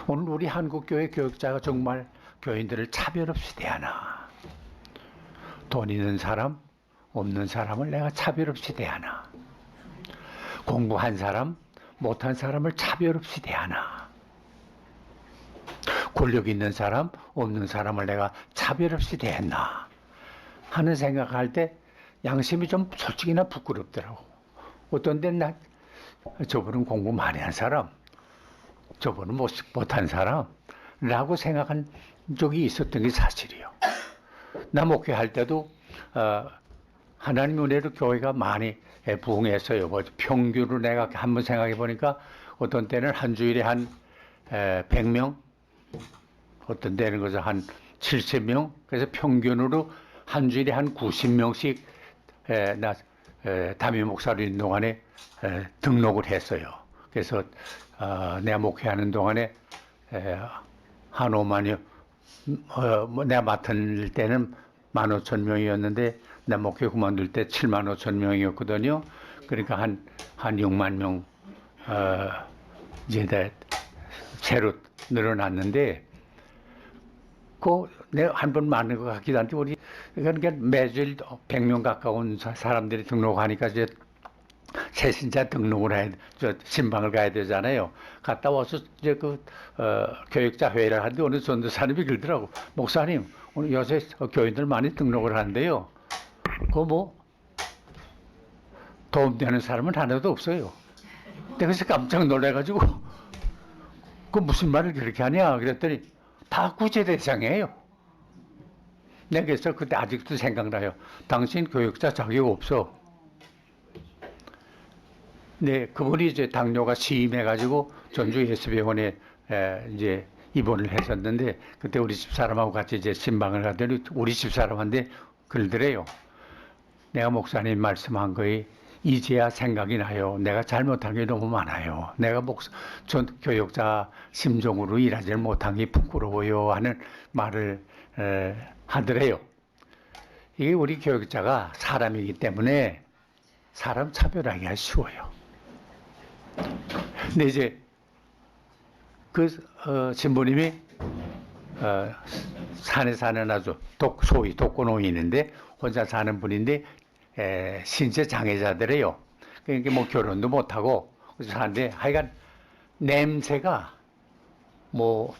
오늘 우리 한국교회 교육자가 정말 교인들을 차별 없이 대하나? 돈 있는 사람, 없는 사람을 내가 차별 없이 대하나? 공부한 사람, 못한 사람을 차별 없이 대하나? 권력 있는 사람, 없는 사람을 내가 차별 없이 대했나? 하는 생각할 때 양심이 좀 솔직히나 부끄럽더라고. 어떤 데는 저분은 공부 많이 한 사람, 저분은 못한 사람라고 생각한 적이 있었던 게 사실이에요. 나 목회할 때도 하나님 은혜로 교회가 많이 부흥했어요. 뭐 평균으로 내가 한번 생각해 보니까 어떤 때는 한 주일에 한 100명, 어떤 때는 그래서 한 70명, 그래서 평균으로 한 주일에 한 90명씩 나 담임 목사로 있는 동안에 등록을 했어요. 그래서 내가 목회하는 동안에 한 5만여, 내가 맡을 때는 15,000명이었는데 내 목회 그만둘 때 75,000명이었거든요. 그러니까 한 6만 명 이제 새로 늘어났는데 내가 한 번 많은 것 같기도 한데 우리 그러니까 매주일 100명 가까운 사람들이 등록하니까 이제 새신자 등록을 해야 저 신방을 가야 되잖아요. 갔다 와서 이제 교육자 회의를 하는데 어느 전도사님이 그러더라고. 목사님 오늘 요새 교인들 많이 등록을 하는데요. 뭐 도움되는 사람은 하나도 없어요. 내가 그래서 깜짝 놀래가지고 무슨 말을 그렇게 하냐 그랬더니 다 구제 대상이에요. 내가 그래서 그때 아직도 생각나요. 당신 교육자 자격 없어. 네, 그분이 이제 당뇨가 심해가지고 전주 예수병원에 이제 입원을 했었는데 그때 우리 집사람하고 같이 이제 신방을 가더니 우리 집사람한테 그러더래요. 내가 목사님 말씀한 거에 이제야 생각이 나요. 내가 잘못한 게 너무 많아요. 내가 전 교육자 심정으로 일하지 못한 게 부끄러워요 하는 말을 하더래요. 이게 우리 교육자가 사람이기 때문에 사람 차별하기가 쉬워요. 근데 이제 신부님이 산에 사는 아주 소위 독거노인인데 혼자 사는 분인데 신체 장애자들이에요. 그러니까 뭐 결혼도 못하고 사는데 하여간 냄새가 뭐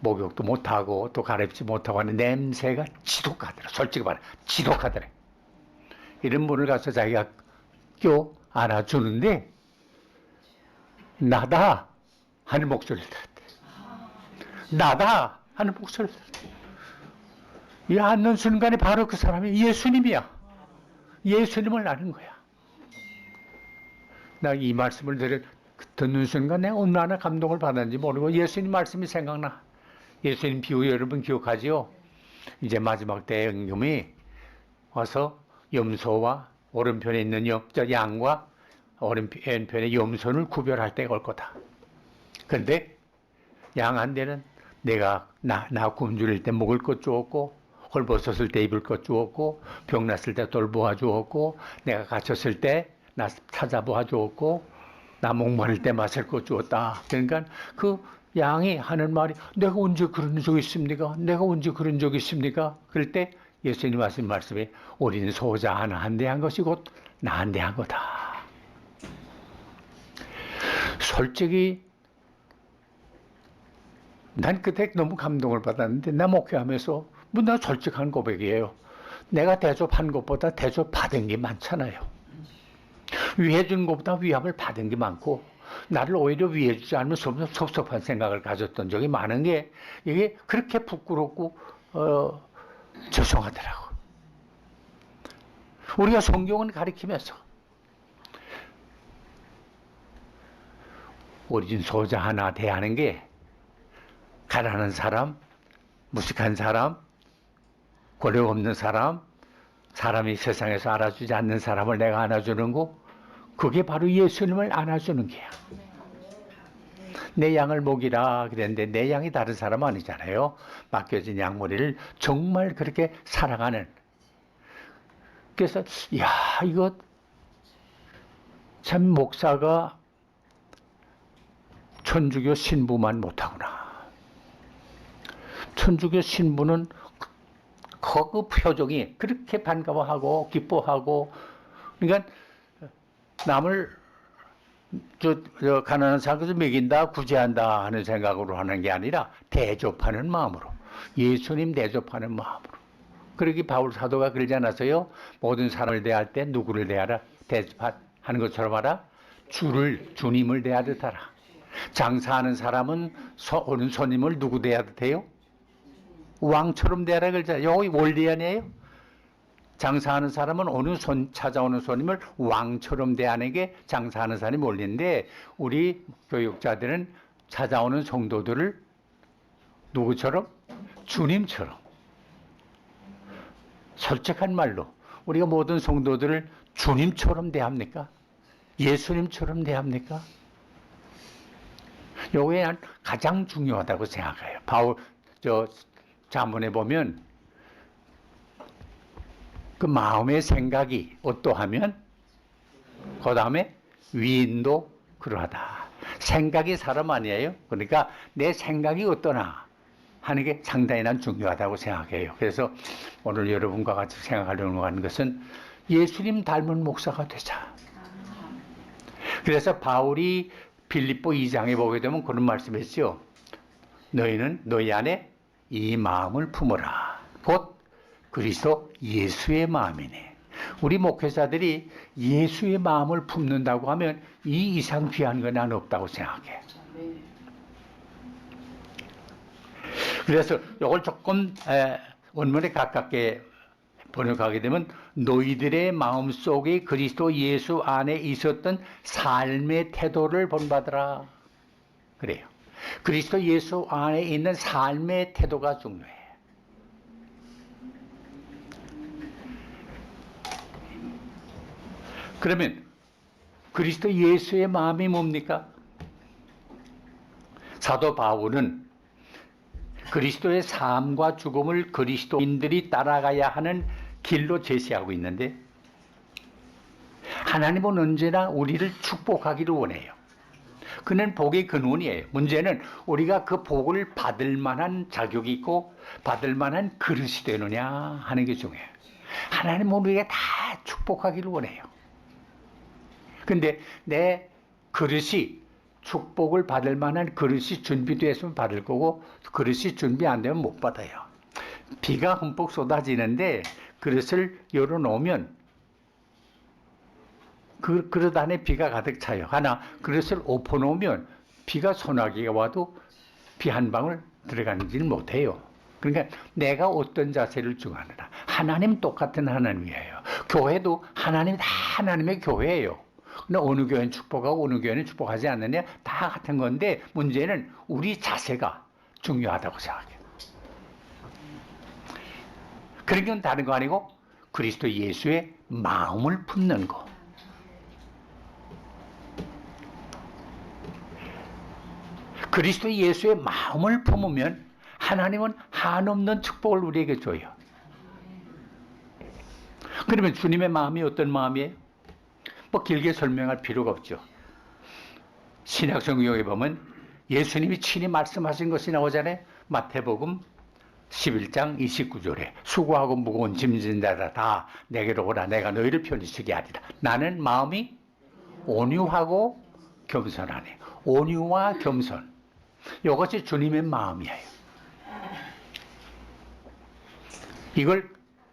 목욕도 못하고 또 가렵지 못하고 하는 냄새가 지독하더라. 솔직히 말해 지독하더라. 이런 분을 가서 자기가 껴 안아주는데 나다 하는 목소리를 들었대. 나다 하는 목소리를 들었대. 이 앉는 순간에 바로 그 사람이 예수님이야. 예수님을 아는 거야. 나 이 말씀을 듣는 순간 내가 얼마나 감동을 받았는지 모르고 예수님 말씀이 생각나. 예수님 비유 여러분 기억하지요? 이제 마지막 때의 임금이 와서 염소와 오른편에 있는 양과 오른편의 염소를 구별할 때가 올 거다. 근데 양 한 대는 내가 나 굶주릴 때 먹을 것 주었고 헐벗었을 때 입을 것 주었고 병났을 때 돌보아 주었고 내가 갇혔을 때 나 찾아보아 주었고 나 목마를 때 마실 것 주었다. 그러니까 그 양이 하는 말이 내가 언제 그런 적 있습니까? 내가 언제 그런 적 있습니까? 그럴 때 예수님 하신 말씀이 우리는 소자 하나 한 대 한 것이 곧 나 한 대 한 거다. 솔직히 난 그때 너무 감동을 받았는데 나 목회하면서 나 솔직한 고백이에요. 내가 대접한 것보다 대접받은 게 많잖아요. 위해준 것보다 위압을 받은 게 많고 나를 오히려 위해주지 않으면 섭섭한 생각을 가졌던 적이 많은 게 이게 그렇게 부끄럽고 죄송하더라고. 우리가 성경은 가리키면서 우리 소자 하나 대하는 게 가난한 사람, 무식한 사람, 권력 없는 사람, 사람이 세상에서 알아주지 않는 사람을 내가 안아주는 거, 그게 바로 예수님을 안아주는 게야. 내 양을 먹이라 그랬는데 내 양이 다른 사람 아니잖아요. 맡겨진 양머리를 정말 그렇게 사랑하는. 그래서 이거 참 목사가 천주교 신부만 못하구나. 천주교 신부는 그 표정이 그렇게 반가워하고 기뻐하고, 그러니까 남을 가난한 사람들 먹인다, 구제한다 하는 생각으로 하는 게 아니라 대접하는 마음으로, 예수님 대접하는 마음으로. 그러기 바울 사도가 그러지 않았어요? 모든 사람을 대할 때 누구를 대하라? 대접하는 것처럼 하라? 주님을 대하듯 하라. 장사하는 사람은 오는 손님을 누구 대하듯 해요? 왕처럼 대하라 그러잖아요. 여기 원리 아니에요? 장사하는 사람은 찾아오는 손님을 왕처럼 대하는 게 장사하는 사람이 원리인데, 우리 교육자들은 찾아오는 성도들을 누구처럼? 주님처럼. 솔직한 말로 우리가 모든 성도들을 주님처럼 대합니까? 예수님처럼 대합니까? 요게 난 가장 중요하다고 생각해요. 자문에 보면 그 마음의 생각이 어떠하면 그 다음에 위인도 그러하다. 생각이 사람 아니에요. 그러니까 내 생각이 어떠나 하는 게 상당히 난 중요하다고 생각해요. 그래서 오늘 여러분과 같이 생각하려고 하는 것은 예수님 닮은 목사가 되자. 그래서 바울이 빌립보 2장에 보게 되면 그런 말씀했죠. 너희는 너희 안에 이 마음을 품어라. 곧 그리스도 예수의 마음이네. 우리 목회자들이 예수의 마음을 품는다고 하면 이 이상 귀한 건 난 없다고 생각해. 그래서 이걸 조금 원문에 가깝게 번역하게 되면 너희들의 마음속에 그리스도 예수 안에 있었던 삶의 태도를 본받으라. 그래요. 그리스도 예수 안에 있는 삶의 태도가 중요해. 그러면 그리스도 예수의 마음이 뭡니까? 사도 바울은 그리스도의 삶과 죽음을 그리스도인들이 따라가야 하는 길로 제시하고 있는데, 하나님은 언제나 우리를 축복하기를 원해요. 그는 복의 근원이에요. 문제는 우리가 그 복을 받을 만한 자격이 있고 받을 만한 그릇이 되느냐 하는 게 중요해요. 하나님은 우리에게 다 축복하기를 원해요. 근데 내 그릇이, 축복을 받을 만한 그릇이 준비되어 있으면 받을 거고, 그릇이 준비 안 되면 못 받아요. 비가 흠뻑 쏟아지는데 그릇을 열어놓으면 그 그릇 안에 비가 가득 차요. 하나 그릇을 엎어놓으면 비가 소나기가 와도 비 한 방울 들어가지를 못해요. 그러니까 내가 어떤 자세를 중하느라. 하나님 똑같은 하나님이에요. 교회도 하나님 다 하나님의 교회예요. 근데 어느 교회는 축복하고 어느 교회는 축복하지 않느냐, 다 같은 건데 문제는 우리 자세가 중요하다고 생각해요. 그런 건 다른 거 아니고 그리스도 예수의 마음을 품는 거. 그리스도 예수의 마음을 품으면 하나님은 한없는 축복을 우리에게 줘요. 그러면 주님의 마음이 어떤 마음이에요? 뭐 길게 설명할 필요가 없죠. 신약 성경에 보면 예수님이 친히 말씀하신 것이 나오잖아요. 마태복음 11장 29절에 수고하고 무거운 짐진 자라 다 내게로 오라, 내가 너희를 편히 쉬게 하리라. 나는 마음이 온유하고 겸손하네. 온유와 겸손, 이것이 주님의 마음이에요. 이걸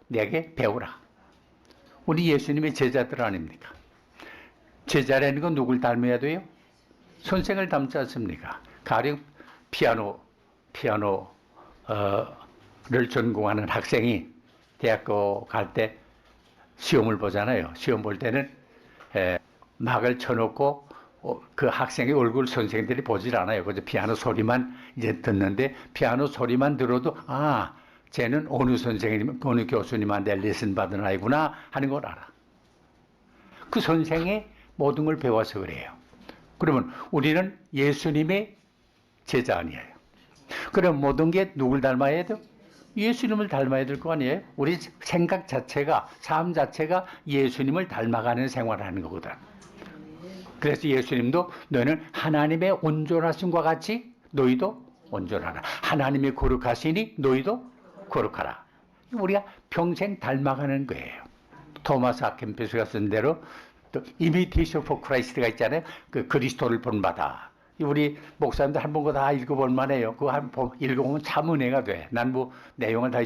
내게 배우라. 우리 예수님의 제자들 아닙니까? 제자라는 건 누굴 닮아야 돼요? 선생을 닮지 않습니까? 가령 피아노를 전공하는 학생이 대학교 갈 때 시험을 보잖아요. 시험 볼 때는 막을 쳐놓고 그 학생의 얼굴 선생들이 보질 않아요. 그래서 피아노 소리만 이제 듣는데, 피아노 소리만 들어도 쟤는 어느 선생님, 어느 교수님한테 레슨 받은 아이구나 하는 걸 알아. 그 선생의 모든 걸 배워서 그래요. 그러면 우리는 예수님의 제자 아니에요. 그럼 모든 게 누굴 닮아야 돼요? 예수님을 닮아야 될 거 아니에요? 우리 생각 자체가, 삶 자체가 예수님을 닮아가는 생활을 하는 거거든. 그래서 예수님도 너는 하나님의 온전하심과 같이 너희도 온전하라. 하나님이 거룩하시니 너희도 거룩하라. 우리가 평생 닮아가는 거예요. 토마스 아켄피스가 쓴 대로 또 imitation for Christ가 있잖아요. 그 그리스도를 본받아. 우리 목사님들 한 번 거 다 읽어볼 만해요. 그거 한번 읽어보면 참 은혜가 돼. 난 뭐 내용을 다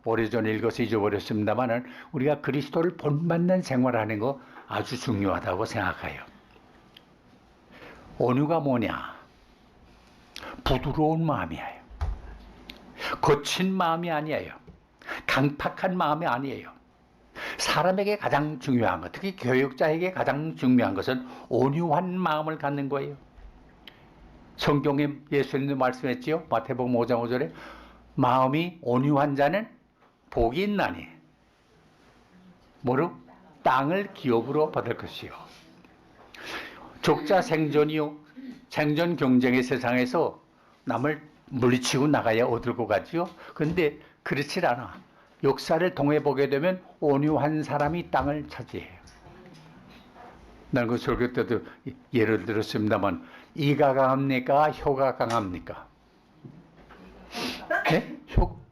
오래전에 읽어서 잊어버렸습니다만은 우리가 그리스도를 본받는 생활하는 거 아주 중요하다고 생각해요. 온유가 뭐냐? 부드러운 마음이에요. 거친 마음이 아니에요. 강팍한 마음이 아니에요. 사람에게 가장 중요한 것, 특히 교육자에게 가장 중요한 것은 온유한 마음을 갖는 거예요. 성경에 예수님도 말씀했지요. 마태복음 5장 5절에 마음이 온유한 자는 복이 있나니 뭐로? 땅을 기업으로 받을 것이요. 족자 생존이요. 생존 경쟁의 세상에서 남을 물리치고 나가야 얻을고 가지요. 그런데 그렇지 않아. 역사를 통해 보게 되면 온유한 사람이 땅을 차지해요. 난 그 설교 때도 예를 들었습니다만 이가 강합니까? 혀가 강합니까? 네?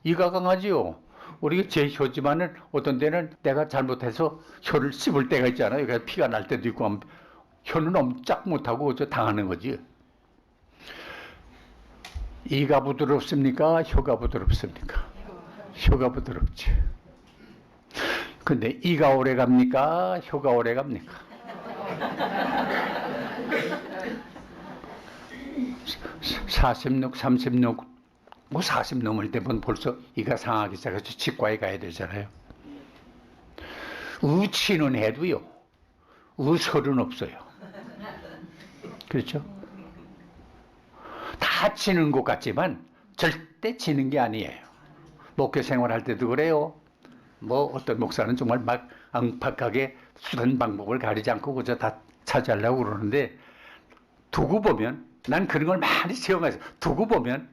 이가 강하지요. 우리 제 혀지만은 어떤 데는 내가 잘못해서 혀를 씹을 때가 있잖아요. 그래서 피가 날 때도 있고 혀는 엄짝 못하고 저 당하는 거지. 이가 부드럽습니까? 혀가 부드럽습니까? 혀가 부드럽지. 근데 이가 오래 갑니까? 혀가 오래 갑니까? 46, 36, 뭐 40 넘을 때면 벌써 이가 상하기 시작해서 치과에 가야 되잖아요. 의치는 해도요, 의설은 없어요. 그렇죠? 다 치는 것 같지만 절대 치는 게 아니에요. 목회 생활할 때도 그래요. 뭐 어떤 목사는 정말 막 앙팍하게 수단 방법을 가리지 않고 그저 다 차지하려고 그러는데 두고 보면 난 그런 걸 많이 체험해서 두고 보면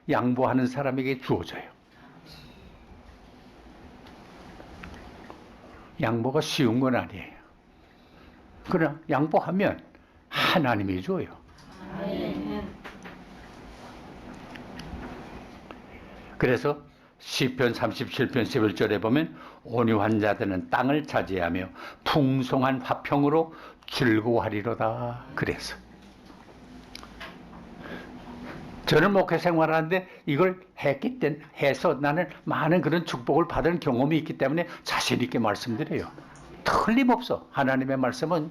양보하는 사람에게 주어져요. 양보가 쉬운 건 아니에요. 그러나 양보하면 하나님이 줘요. 그래서 시편 37편 11절에 보면 온유한 자들은 땅을 차지하며 풍성한 화평으로 즐거워하리로다. 그래서 저는 목회 생활하는데 이걸 해서 나는 많은 그런 축복을 받은 경험이 있기 때문에 자신 있게 말씀드려요. 틀림없어. 하나님의 말씀은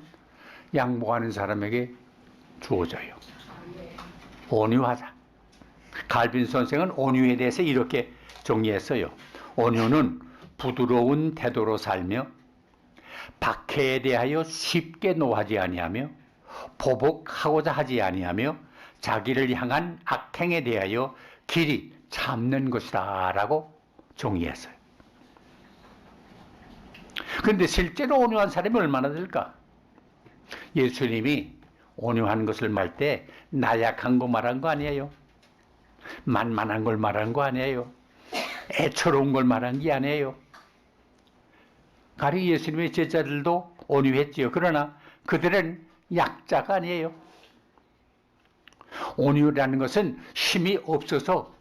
양보하는 사람에게 주어져요. 온유하자. 갈빈 선생은 온유에 대해서 이렇게 정리했어요. 온유는 부드러운 태도로 살며 박해에 대하여 쉽게 노하지 아니하며 보복하고자 하지 아니하며 자기를 향한 악행에 대하여 길이 참는 것이다 라고 정의했어요. 그런데 실제로 온유한 사람이 얼마나 될까? 예수님이 온유한 것을 말 때 나약한 거 말한 거 아니에요. 만만한 걸 말한 거 아니에요. 애처로운 걸 말한 게 아니에요. 가령 예수님의 제자들도 온유했지요. 그러나 그들은 약자가 아니에요. 온유라는 것은 힘이 없어서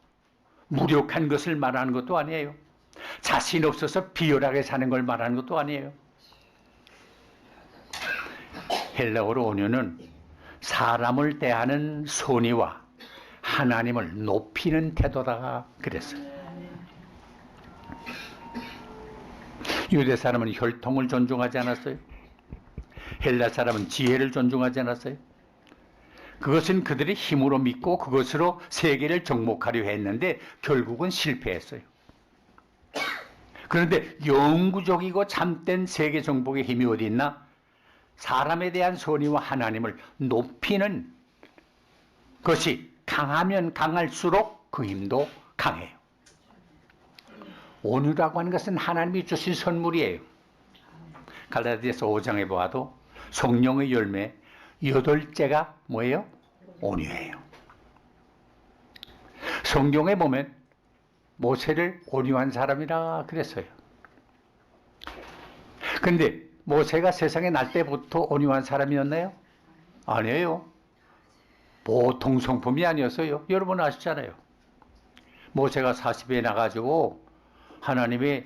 무력한 것을 말하는 것도 아니에요. 자신 없어서 비열하게 사는 걸 말하는 것도 아니에요. 헬라어로 온유는 사람을 대하는 선의와 하나님을 높이는 태도다 그랬어요. 유대 사람은 혈통을 존중하지 않았어요. 헬라 사람은 지혜를 존중하지 않았어요. 그것은 그들의 힘으로 믿고 그것으로 세계를 정복하려 했는데 결국은 실패했어요. 그런데 영구적이고 참된 세계 정복의 힘이 어디 있나? 사람에 대한 선의와 하나님을 높이는 것이 강하면 강할수록 그 힘도 강해요. 온유라고 하는 것은 하나님이 주신 선물이에요. 갈라디아서 5장에 보아도 성령의 열매 8개가 뭐예요? 온유예요. 성경에 보면 모세를 온유한 사람이라 그랬어요. 그런데 모세가 세상에 날 때부터 온유한 사람이었나요? 아니에요. 보통 성품이 아니었어요. 여러분 아시잖아요. 모세가 40에 나가지고 하나님의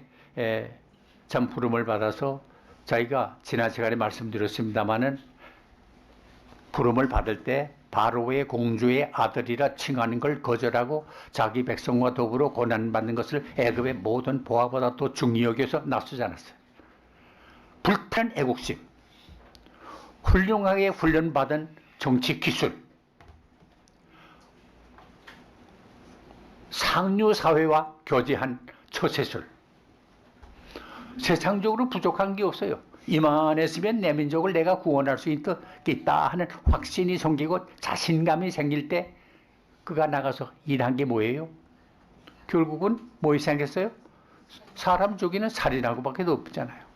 참 부름을 받아서 자기가 지난 시간에 말씀드렸습니다마는 부름을 받을 때 바로의 공주의 아들이라 칭하는 걸 거절하고 자기 백성과 더불어 고난받는 것을 애굽의 모든 보화보다 더 중히 여겨서 나서지 않았어요. 불타는 애국심, 훌륭하게 훈련받은 정치 기술, 상류 사회와 교제한 처세술, 세상적으로 부족한 게 없어요. 이만했으면 내 민족을 내가 구원할 수 있다 하는 확신이 생기고 자신감이 생길 때 그가 나가서 일한 게 뭐예요? 결국은 뭐 생겼어요? 사람 죽이는 살인하고밖에 없잖아요.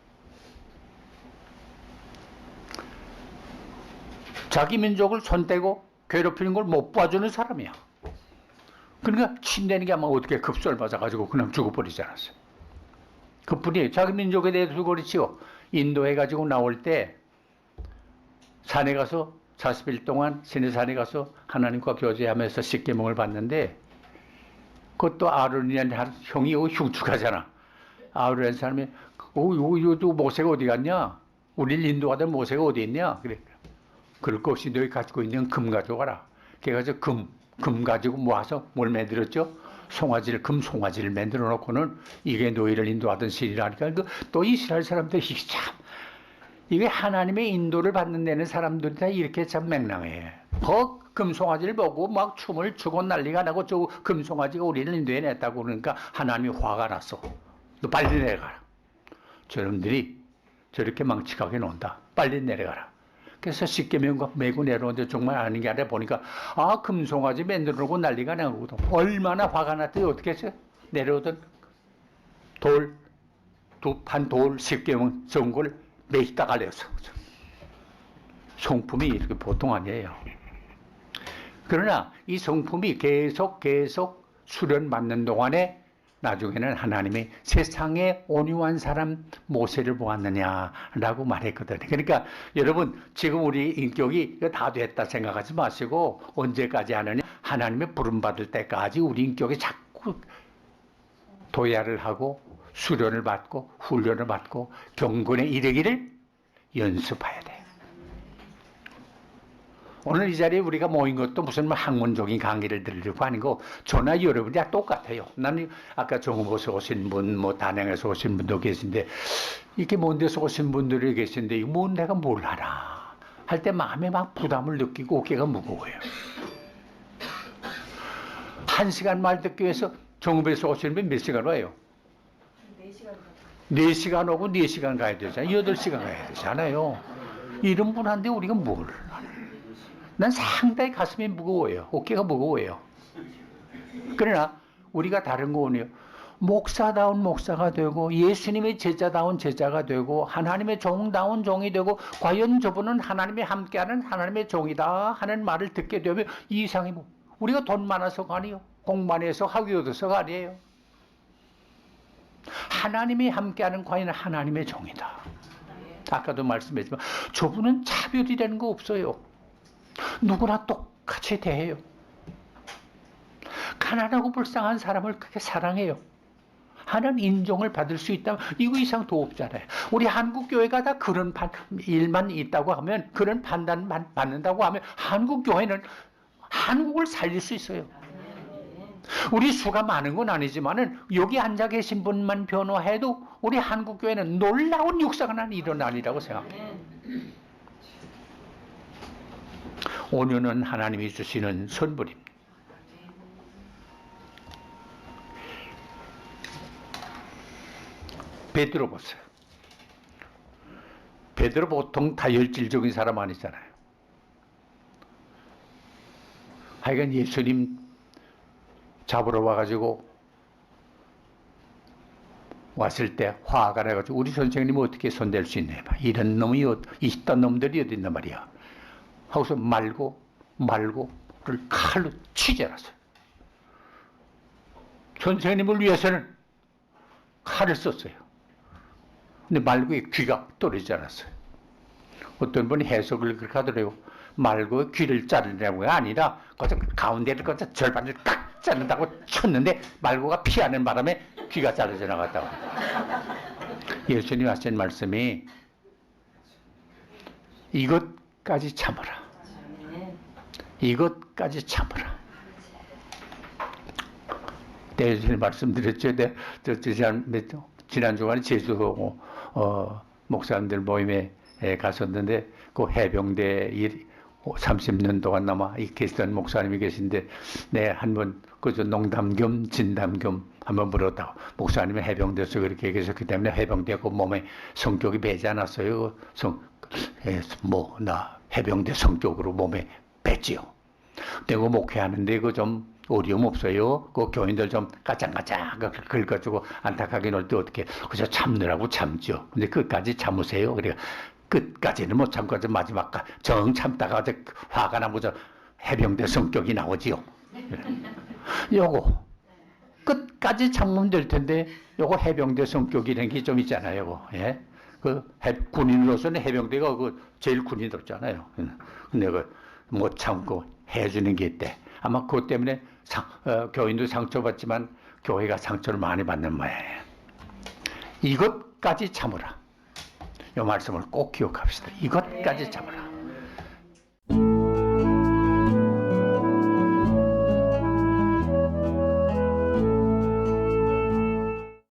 자기 민족을 손대고 괴롭히는 걸 못 봐주는 사람이야. 그러니까 친대는 게 아마 어떻게 급소를 맞아가지고 그냥 죽어버리지 않았어요. 그뿐이에요. 자기 민족에 대해서도 그렇지요. 인도에 가지고 나올 때 산에 가서 40일 동안 시내산에 가서 하나님과 교제하면서 십계명을 받는데 그것도 아론이라는 형이 흉측하잖아. 아론이라는 사람이 요 모세가 어디 갔냐? 우리를 인도하던 모세가 어디 있냐? 그래. 그럴 것 없이 너희 가지고 있는 금 가져가라. 그래서 금 가지고 모아서 뭘 만들었죠? 금 송아지를 만들어 놓고는 이게 너희를 인도하던 신이라니까. 또 이스라엘 사람들이 참, 이게 하나님의 인도를 받는 데는 사람들이 다 이렇게 참 맹랑해. 금송아지를 보고 막 춤을 추고 난리가 나고 저 금송아지가 우리를 인도해 냈다고 그러니까 하나님이 화가 났어. 너 빨리 내려가라. 저놈들이 저렇게 망측하게 논다. 빨리 내려가라. 그래서 십계명과 메고 내려오는데 정말 아는 게 아니라 보니까 금송아지 만들어 놓고 난리가 나거든. 얼마나 화가 났더니 어떻게 했어요? 내려오던 돌 십계명 정골 매기다 갈렸어. 성품이 이렇게 보통 아니에요. 그러나 이 성품이 계속 수련받는 동안에 나중에는 하나님이 세상에 온유한 사람 모세를 보았느냐라고 말했거든요. 그러니까 여러분 지금 우리 인격이 이거 다 됐다 생각하지 마시고 언제까지 하느냐? 하나님의 부름받을 때까지 우리 인격이 자꾸 도야를 하고 수련을 받고 훈련을 받고 경건에 이르기를 연습해야 돼요. 오늘 이 자리에 우리가 모인 것도 무슨 학문적인 강의를 들으려고 하는 거 저나 여러분이 다 똑같아요. 나는 아까 정읍에서 오신 분, 단양에서 오신 분도 계신데 이렇게 먼 데서 오신 분들이 계신데 이거 내가 뭘 하나 할 때 마음에 막 부담을 느끼고 어깨가 무거워요. 1시간 말 듣기 위해서 정읍에서 오시는 분 몇 시간 와요? 4시간 오고 4시간 가야 되잖아요. 8시간 가야 되잖아요. 이런 분한테 우리가 뭘 하나? 난 상당히 가슴이 무거워요. 어깨가 무거워요. 그러나 우리가 다른 거는요. 목사다운 목사가 되고 예수님의 제자다운 제자가 되고 하나님의 종다운 종이 되고 과연 저분은 하나님이 함께하는 하나님의 종이다 하는 말을 듣게 되면 이 이상이 뭐 우리가 돈 많아서가 아니에요. 공 많이 해서 학위 얻어서가 아니에요. 하나님이 함께하는 과연 하나님의 종이다. 아까도 말씀했지만 저분은 차별이라는 거 없어요. 누구나 똑같이 대해요. 가난하고 불쌍한 사람을 그렇게 사랑해요. 하는 인정을 받을 수 있다면 이거 이상 더 없잖아요. 우리 한국 교회가 다 그런 일만 있다고 하면 그런 판단만 받는다고 하면 한국 교회는 한국을 살릴 수 있어요. 우리 수가 많은 건 아니지만은 여기 앉아 계신 분만 변호해도 우리 한국 교회는 놀라운 역사가 일어나리라고 생각해요. 온유는 하나님이 주시는 선물입니다. 베드로 보세요. 베드로 보통 다혈질적인 사람 아니잖아요. 하여간 예수님 잡으러 와가지고 왔을 때 화가 나가지고 우리 선생님은 어떻게 손댈 수 있냐. 이런 놈이 이딴 놈들이 어디 있단 말이야. 하고서 말고를 칼로 치져놨어요. 선생님을 위해서는 칼을 썼어요. 근데 말고의 귀가 떨어지지 않았어요. 어떤 분이 해석을 그렇게 하더라고요. 말고 귀를 자르려고가 아니라 거기서 가운데를 거기서 절반을 딱 자른다고 쳤는데 말고가 피하는 바람에 귀가 잘려져 나갔다고. 예수님이 하신 말씀이 이것까지 참으라. 이것까지 참으라. 예수님 말씀드렸죠. 지난 주간에 제주 목사님들 모임에 갔었는데 그 해병대 30년 동안 남아 계시던 목사님이 계신데 한번 그저 농담 겸 진담 겸 한번 물었다고. 목사님이 해병대에서 그렇게 계셨기 때문에 해병대 그 몸에 성격이 배지 않았어요. 나 해병대 성격으로 몸에 뺐지요. 근데 그 목회하는데 그 좀 어려움 없어요. 그 교인들 좀 까짝까짝 긁어주고 안타깝게 놀 때 어떻게 그저 참느라고 참죠. 근데 끝까지 참으세요. 그러니까 끝까지는 못 참고 마지막 정 참다가 화가 나고 해병대 성격이 나오지요. 요거 끝까지 참으면 될 텐데 요거 해병대 성격이라는 게 좀 있잖아요. 예? 군인으로서는 해병대가 제일 군인답잖아요. 근데 못 참고 해주는 게 있대. 아마 그것 때문에 교인도 상처받지만 교회가 상처를 많이 받는 모양이에요. 이것까지 참으라. 이 말씀을 꼭 기억합시다. 이것까지 참으라.